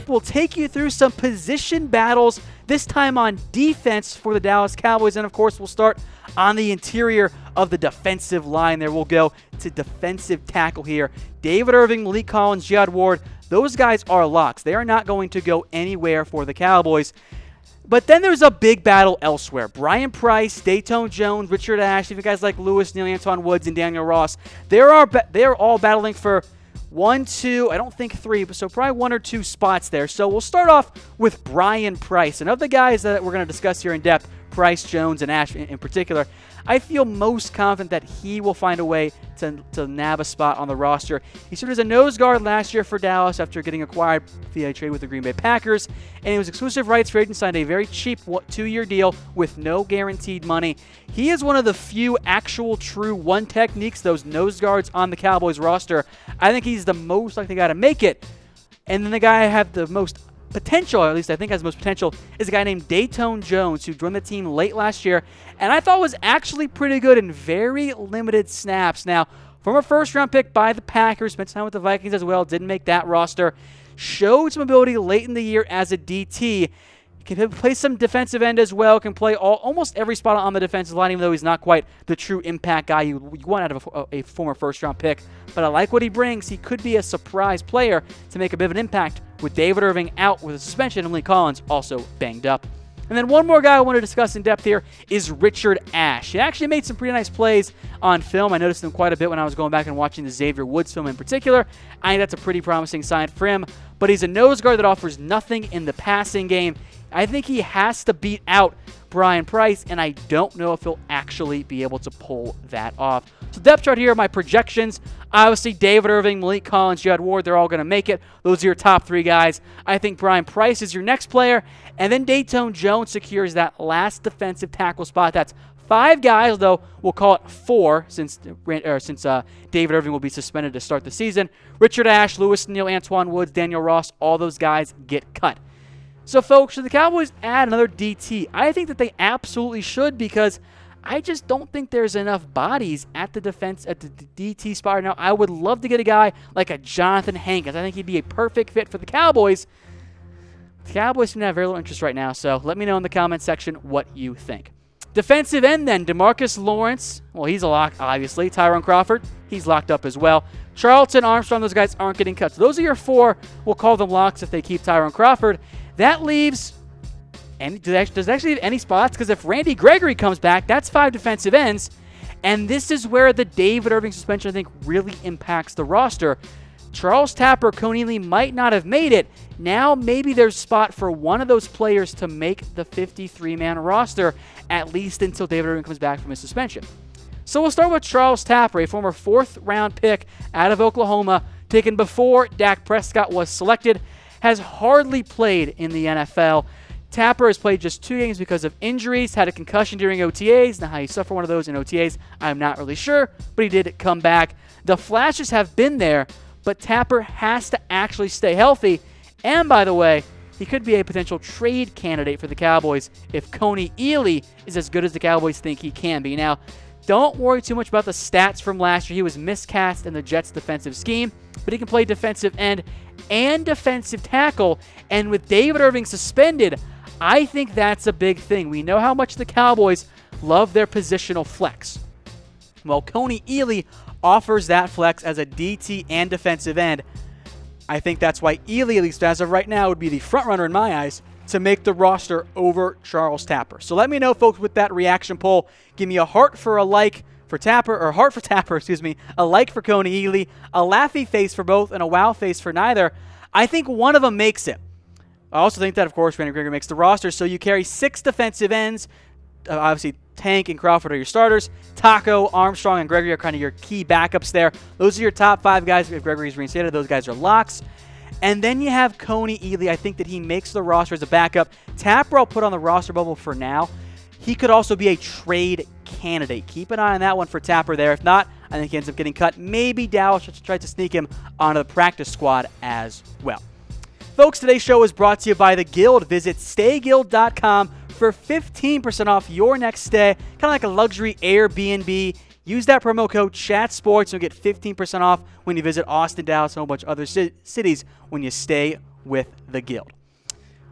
we'll take you through some position battles, this time on defense for the Dallas Cowboys. And, of course, we'll start on the interior of the defensive line there. We'll go to defensive tackle here. David Irving, Malik Collins, Jihad Ward, those guys are locks. They are not going to go anywhere for the Cowboys. But then there's a big battle elsewhere. Brian Price, Dayton Jones, Richard Ash, even guys like Lewis Neal, Antoine Woods, and Daniel Ross. They're all battling for 1, 2, I don't think 3, but so probably 1 or 2 spots there. So we'll start off with Brian Price. And of the guys that we're going to discuss here in depth, Price, Jones, and Ash in particular, I feel most confident that he will find a way to nab a spot on the roster. He served as a nose guard last year for Dallas after getting acquired via trade with the Green Bay Packers, and he was exclusive rights free agent, signed a very cheap 2-year deal with no guaranteed money. He is one of the few actual true one techniques, those nose guards on the Cowboys roster. I think he's the most likely guy to make it. And then the guy I have the most potential, or at least I think has the most potential, is a guy named Dayton Jones, who joined the team late last year, and I thought was actually pretty good in very limited snaps. Now, former first-round pick by the Packers, spent time with the Vikings as well, didn't make that roster, showed some ability late in the year as a DT. Can play some defensive end as well, can play almost every spot on the defensive line, even though he's not quite the true impact guy you want out of a former first-round pick. But I like what he brings. He could be a surprise player to make a bit of an impact with David Irving out with a suspension and Lee Collins also banged up. And then one more guy I want to discuss in depth here is Richard Ash. He actually made some pretty nice plays on film. I noticed him quite a bit when I was going back and watching the Xavier Woods film in particular. I think that's a pretty promising sign for him. But he's a nose guard that offers nothing in the passing game. I think he has to beat out Brian Price, and I don't know if he'll actually be able to pull that off. So depth chart here are my projections. Obviously, David Irving, Malik Collins, Jihad Ward, they're all going to make it. Those are your top 3 guys. I think Brian Price is your next player, and then Dayton Jones secures that last defensive tackle spot. That's 5 guys, though we'll call it 4 since David Irving will be suspended to start the season. Richard Ash, Lewis Neal, Antoine Woods, Daniel Ross, all those guys get cut. So, folks, should the Cowboys add another DT? I think that they absolutely should, because I just don't think there's enough bodies at the DT spot right now. I would love to get a guy like a Jonathan Hankins. I think he'd be a perfect fit for the Cowboys. The Cowboys seem to have very little interest right now, so let me know in the comment section what you think. Defensive end, then, DeMarcus Lawrence. Well, he's a lock, obviously. Tyrone Crawford, he's locked up as well. Charlton, Armstrong, those guys aren't getting cut. So those are your 4. We'll call them locks if they keep Tyrone Crawford. That leaves, and does it actually have any spots? Because if Randy Gregory comes back, that's 5 defensive ends. And this is where the David Irving suspension, I think, really impacts the roster. Charles Tapper, Coney Lee might not have made it. Now maybe there's spot for one of those players to make the 53-man roster, at least until David Irving comes back from his suspension. So we'll start with Charles Tapper, a former 4th-round pick out of Oklahoma, taken before Dak Prescott was selected, has hardly played in the NFL. Tapper has played just 2 games because of injuries, had a concussion during OTAs. Now, how you suffer one of those in OTAs, I'm not really sure, but he did come back. The flashes have been there, but Tapper has to actually stay healthy. And, by the way, he could be a potential trade candidate for the Cowboys if Coney Ely is as good as the Cowboys think he can be. Now, don't worry too much about the stats from last year. He was miscast in the Jets' defensive scheme, but he can play defensive end and defensive tackle. And with David Irving suspended, I think that's a big thing. We know how much the Cowboys love their positional flex. Well, Coney Ely offers that flex as a DT and defensive end. I think that's why Ely, at least as of right now, would be the front runner in my eyes to make the roster over Charles Tapper. So let me know, folks, with that reaction poll. Give me a heart for a like for Tapper, or heart for Tapper, excuse me, a like for Coney Ely, a laughy face for both, and a wow face for neither. I think one of them makes it. I also think that, of course, Randy Gregory makes the roster, so you carry 6 defensive ends. Obviously, Tank and Crawford are your starters. Taco, Armstrong, and Gregory are kind of your key backups there. Those are your top 5 guys. If Gregory's reinstated, those guys are locks. And then you have Coney Ely. I think that he makes the roster as a backup. Tapper I'll put on the roster bubble for now. He could also be a trade candidate. Keep an eye on that one for Tapper there. If not, I think he ends up getting cut. Maybe Dallas tries to sneak him onto the practice squad as well. Folks, today's show is brought to you by The Guild. Visit stayguild.com for 15% off your next stay. Kind of like a luxury Airbnb. Use that promo code CHATSPORTS and you'll get 15% off when you visit Austin, Dallas, and a whole bunch of other cities when you stay with the Guild.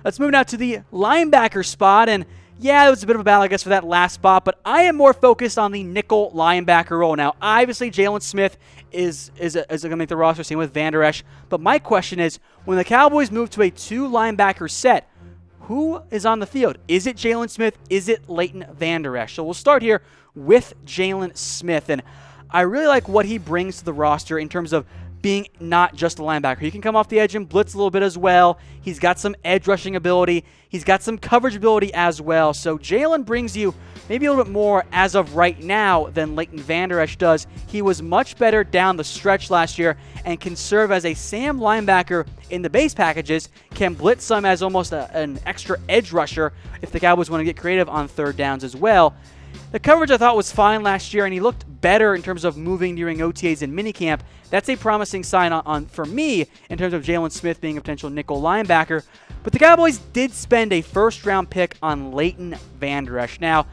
Let's move now to the linebacker spot, and yeah, it was a bit of a battle, I guess, for that last spot, but I am more focused on the nickel linebacker role. Now, obviously, Jaylon Smith is going to make the roster, same with Vander Esch, but my question is, when the Cowboys move to a 2-linebacker set, who is on the field? Is it Jaylon Smith? Is it Leighton Vander Esch? So we'll start here with Jaylon Smith, and I really like what he brings to the roster in terms of being not just a linebacker. He can come off the edge and blitz a little bit as well. He's got some edge rushing ability. He's got some coverage ability as well. So Jaylon brings you maybe a little bit more as of right now than Leighton Vander Esch does. He was much better down the stretch last year and can serve as a Sam linebacker in the base packages, can blitz some as almost an extra edge rusher if the Cowboys want to get creative on third downs as well. The coverage I thought was fine last year, and he looked better in terms of moving during OTAs and minicamp. That's a promising sign for me in terms of Jaylon Smith being a potential nickel linebacker. But the Cowboys did spend a first-round pick on Leighton Vander Esch. Now,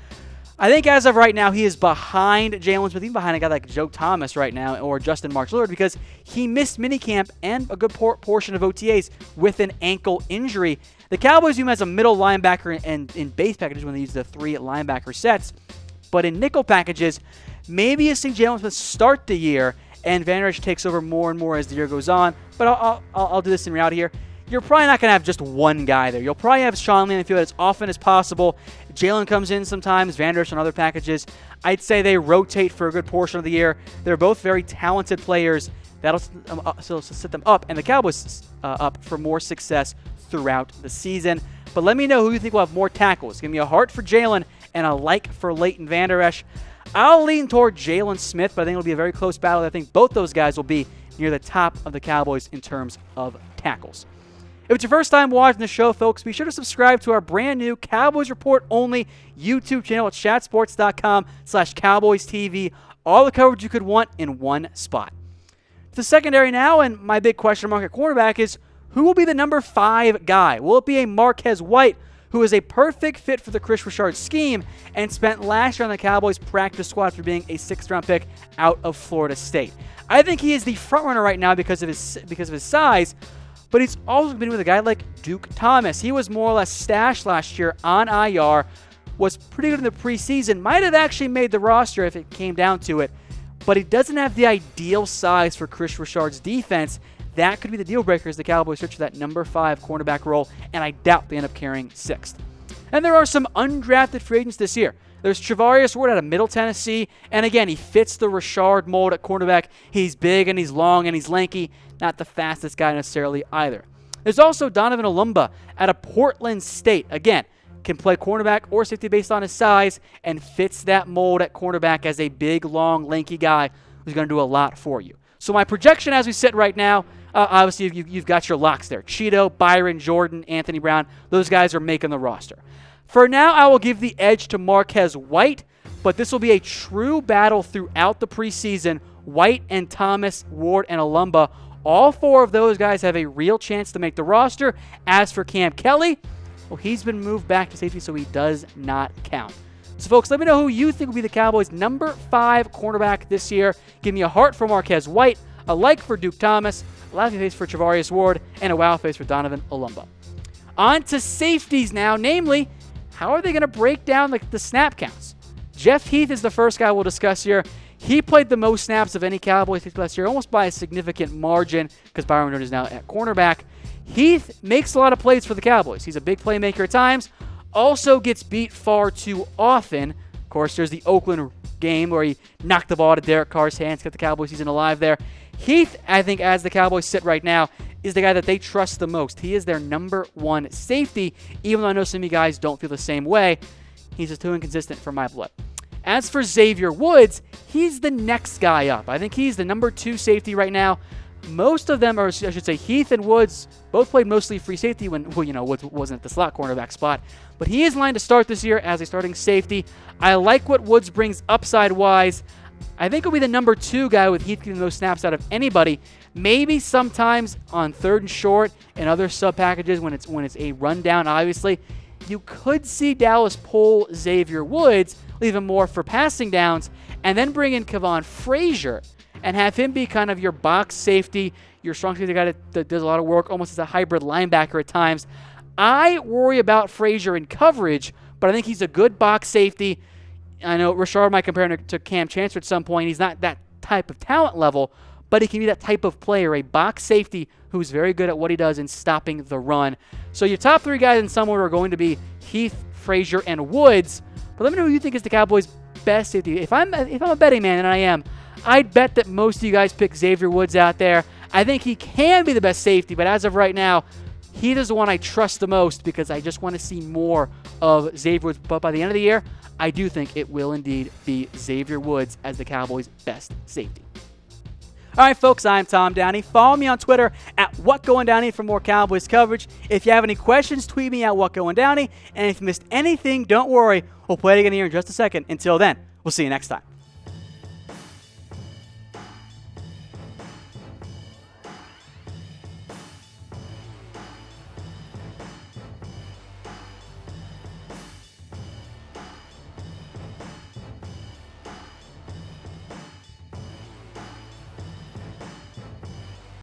I think as of right now, he is behind Jaylon Smith, even behind a guy like Joe Thomas right now, or Justin March-Lillard, because he missed minicamp and a good portion of OTAs with an ankle injury. The Cowboys view him as a middle linebacker and in base packages when they use the 3 linebacker sets. But in nickel packages, maybe you see Jaylon Smith start the year and Vander Esch takes over more and more as the year goes on. But I'll do this in reality here. You're probably not going to have just one guy there. You'll probably have Sean Lee in the field as often as possible. Jaylon comes in sometimes, Vander Esch on other packages. I'd say they rotate for a good portion of the year. They're both very talented players. That'll set them up, and the Cowboys up for more success throughout the season. But let me know who you think will have more tackles. Give me a heart for Jaylon and a like for Leighton Vander Esch. I'll lean toward Jaylon Smith, but I think it'll be a very close battle. I think both those guys will be near the top of the Cowboys in terms of tackles. If it's your first time watching the show, folks, be sure to subscribe to our brand new Cowboys Report only YouTube channel at chatsports.com/CowboysTV. All the coverage you could want in one spot. The secondary now, and my big question mark at cornerback is, who will be the number 5 guy? Will it be a Marquez White, who is a perfect fit for the Chris Richard scheme and spent last year on the Cowboys practice squad for being a 6th-round pick out of Florida State? I think he is the front runner right now because of his size, but he's also been with a guy like Duke Thomas. He was more or less stashed last year on IR, was pretty good in the preseason, might have actually made the roster if it came down to it, but he doesn't have the ideal size for Chris Richard's defense. That could be the deal breaker as the Cowboys search for that number 5 cornerback role, and I doubt they end up carrying 6th. And there are some undrafted free agents this year. There's Xavier Woods out of Middle Tennessee, and again, he fits the Richard mold at cornerback. He's big and he's long and he's lanky, not the fastest guy necessarily either. There's also Donovan Olumba out of Portland State. Again, can play cornerback or safety based on his size and fits that mold at cornerback as a big, long, lanky guy who's going to do a lot for you. So my projection as we sit right now, obviously you've got your locks there. Cheeto, Byron, Jordan, Anthony Brown, those guys are making the roster. For now, I will give the edge to Marquez White, but this will be a true battle throughout the preseason. White and Thomas, Ward, and Olumba, all 4 of those guys have a real chance to make the roster. As for Cam Kelly, well, he's been moved back to safety, so he does not count. So, folks, let me know who you think will be the Cowboys' number 5 cornerback this year. Give me a heart for Marquez White, a like for Duke Thomas, a laughing face for Xavier Woods, and a wow face for Donovan Olumba. On to safeties now, namely, how are they going to break down the snap counts? Jeff Heath is the first guy we'll discuss here. He played the most snaps of any Cowboys last year, almost by a significant margin, because Byron Jones is now at cornerback. Heath makes a lot of plays for the Cowboys. He's a big playmaker at times, also gets beat far too often. Of course, there's the Oakland game where he knocked the ball to Derek Carr's hands, kept the Cowboys season alive there. Heath, I think, as the Cowboys sit right now, is the guy that they trust the most. He is their number 1 safety, even though I know some of you guys don't feel the same way. He's just too inconsistent for my blood. As for Xavier Woods, he's the next guy up. I think he's the number 2 safety right now. Most of them, or I should say Heath and Woods, both played mostly free safety when, Woods wasn't at the slot cornerback spot. But he is lined to start this year as a starting safety. I like what Woods brings upside-wise. I think he'll be the number 2 guy with Heath getting those snaps out of anybody. Maybe sometimes on 3rd and short and other sub-packages when it's a rundown, obviously. You could see Dallas pull Xavier Woods, leave him more for passing downs, and then bring in Kavon Frazier and have him be kind of your box safety, your strong safety guy that does a lot of work, almost as a hybrid linebacker at times. I worry about Frazier in coverage, but I think he's a good box safety. I know Rashard might compare him to Cam Chancellor at some point. He's not that type of talent level, but he can be that type of player, a box safety who's very good at what he does in stopping the run. So your top 3 guys in some order are going to be Heath, Frazier, and Woods. But let me know who you think is the Cowboys' best safety. If I'm a betting man, and I am, I'd bet that most of you guys pick Xavier Woods out there. I think he can be the best safety, but as of right now, Heath is the one I trust the most because I just want to see more of Xavier Woods. But by the end of the year, I do think it will indeed be Xavier Woods as the Cowboys' best safety. All right, folks, I'm Tom Downey. Follow me on Twitter at WhatGoingDowney for more Cowboys coverage. If you have any questions, tweet me at WhatGoingDowney. And if you missed anything, don't worry. We'll play it again here in just a second. Until then, we'll see you next time.